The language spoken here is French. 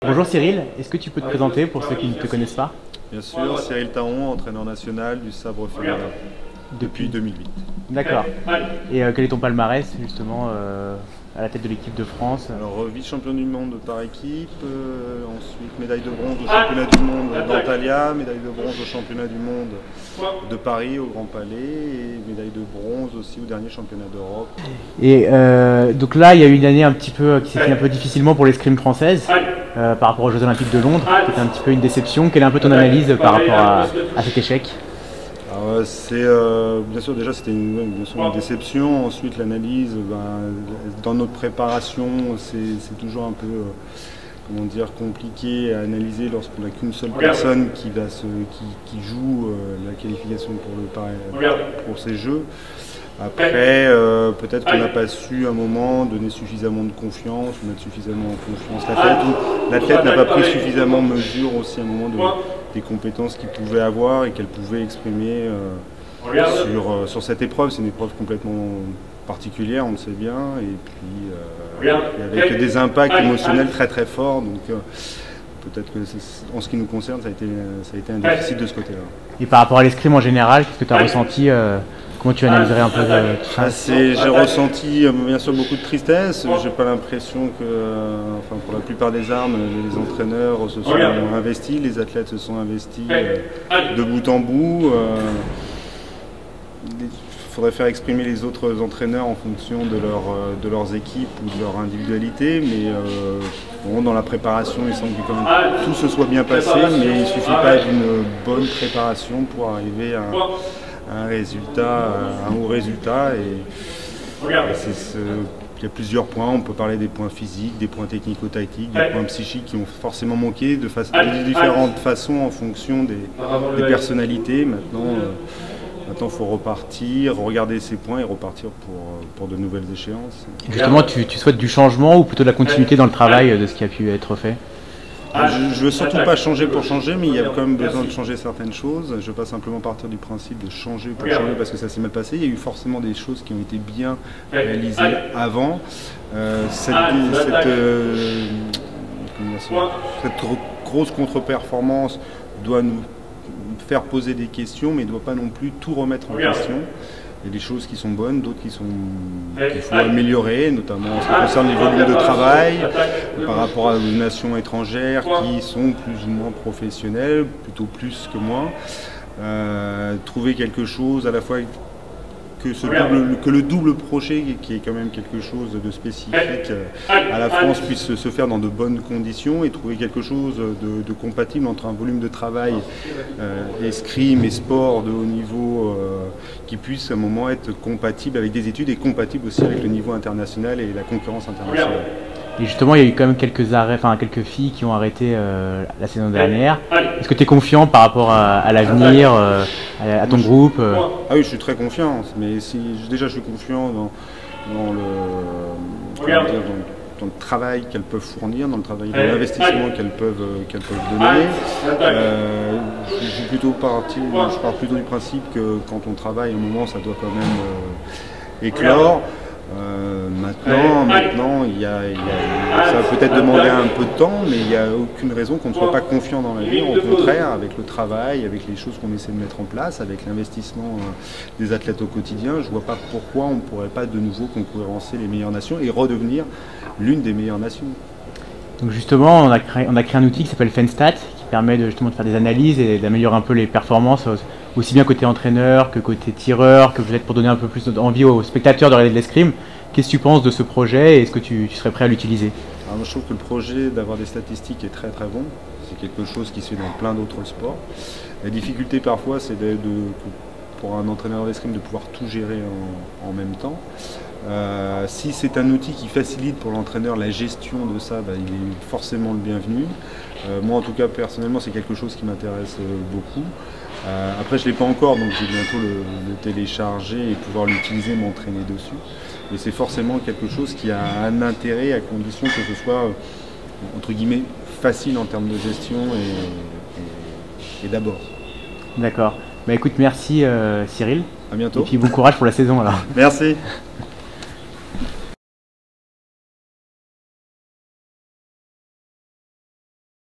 Bonjour Cyril, est-ce que tu peux te présenter pour ceux qui ne te connaissent pas? Bien sûr, Cyril Taon, entraîneur national du sabre féminin depuis 2008. D'accord. Et quel est ton palmarès justement à la tête de l'équipe de France? Alors vice-champion du monde par équipe, ensuite médaille de bronze au championnat du monde d'Antalya, médaille de bronze au championnat du monde de Paris au Grand Palais et médaille de bronze aussi au dernier championnat d'Europe. Et donc là, il y a eu une année un petit peu qui s'est fait un peu difficilement pour l'escrime française par rapport aux Jeux Olympiques de Londres, qui était un petit peu une déception. Quelle est un peu ton analyse par rapport à cet échec? C'est bien sûr déjà c'était une déception. Ensuite l'analyse, dans notre préparation, c'est toujours un peu comment dire, compliqué à analyser lorsqu'on n'a qu'une seule personne qui joue la qualification pour ces jeux. Après, peut-être qu'on n'a pas su à un moment donner suffisamment de confiance, mettre suffisamment en confiance l'athlète, ou l'athlète n'a pas pris suffisamment mesure aussi à un moment des compétences qu'il pouvait avoir et qu'elle pouvait exprimer sur cette épreuve. C'est une épreuve complètement particulière, on le sait bien, et puis avec des impacts émotionnels très très forts. Donc peut-être que en ce qui nous concerne, ça a été un déficit de ce côté-là. Et par rapport à l'escrime en général, qu'est-ce que tu as ressenti? Comment tu analyserais un peu tout ça? J'ai ressenti bien sûr beaucoup de tristesse. J'ai pas l'impression que, pour la plupart des armes, les entraîneurs se sont investis, les athlètes se sont investis de bout en bout. Il faudrait faire exprimer les autres entraîneurs en fonction de leurs équipes ou de leur individualité, mais dans la préparation, il semble que quand même tout se soit bien passé, mais il ne suffit pas d'une bonne préparation pour arriver à un haut résultat. Il y a plusieurs points, on peut parler des points physiques, des points technico-tactiques, des points psychiques qui ont forcément manqué de différentes façons en fonction des personnalités. Maintenant, il faut repartir, regarder ces points et repartir pour de nouvelles échéances. Justement, tu souhaites du changement ou plutôt de la continuité dans le travail de ce qui a pu être fait? Je ne veux surtout pas changer pour changer, mais il y a quand même besoin de changer certaines choses. Je ne veux pas simplement partir du principe de changer pour changer parce que ça s'est mal passé. Il y a eu forcément des choses qui ont été bien réalisées avant. Cette grosse contre-performance doit nous faire poser des questions, mais ne doit pas non plus tout remettre en question. Il y a des choses qui sont bonnes, d'autres qu'il faut améliorer, notamment en ce qui concerne les volumes de travail, par rapport à des nations étrangères qui sont plus ou moins professionnelles, plutôt plus que moins. Trouver quelque chose à la fois que le double crochet, qui est quand même quelque chose de spécifique à la France, puisse se faire dans de bonnes conditions et trouver quelque chose de compatible entre un volume de travail escrime et sport de haut niveau qui puisse à un moment être compatible avec des études et compatible aussi avec le niveau international et la concurrence internationale. Et justement, il y a eu quand même quelques arrêts, quelques filles qui ont arrêté la saison dernière. Est-ce que tu es confiant par rapport à l'avenir, à ton groupe? Ah oui, je suis très confiant. Mais déjà, je suis confiant dans le travail qu'elles peuvent fournir, dans le travail de l'investissement qu'elles peuvent donner. Je pars plutôt du principe que quand on travaille, à un moment, ça doit quand même éclore. Maintenant, ça va peut-être demander un peu de temps, mais il n'y a aucune raison qu'on ne soit pas confiant dans l'avenir. Au contraire, avec le travail, avec les choses qu'on essaie de mettre en place, avec l'investissement des athlètes au quotidien, je ne vois pas pourquoi on ne pourrait pas de nouveau concurrencer les meilleures nations et redevenir l'une des meilleures nations. Donc justement, on a créé un outil qui s'appelle FenStat, qui permet de faire des analyses et d'améliorer un peu les performances, aussi bien côté entraîneur que côté tireur, que peut-être pour donner un peu plus d'envie aux spectateurs de regarder de l'escrime. Qu'est-ce que tu penses de ce projet et est-ce que tu serais prêt à l'utiliser? Moi, je trouve que le projet d'avoir des statistiques est très très bon. C'est quelque chose qui se fait dans plein d'autres sports. La difficulté parfois, c'est pour un entraîneur d'escrime de pouvoir tout gérer en même temps. Si c'est un outil qui facilite pour l'entraîneur la gestion de ça, il est forcément le bienvenu. Moi en tout cas personnellement c'est quelque chose qui m'intéresse beaucoup. Après je ne l'ai pas encore, donc je vais bientôt le télécharger et pouvoir l'utiliser, m'entraîner dessus. Et c'est forcément quelque chose qui a un intérêt à condition que ce soit entre guillemets facile en termes de gestion et d'abord. D'accord. Écoute, merci Cyril. À bientôt. Et puis bon courage pour la saison alors. Merci.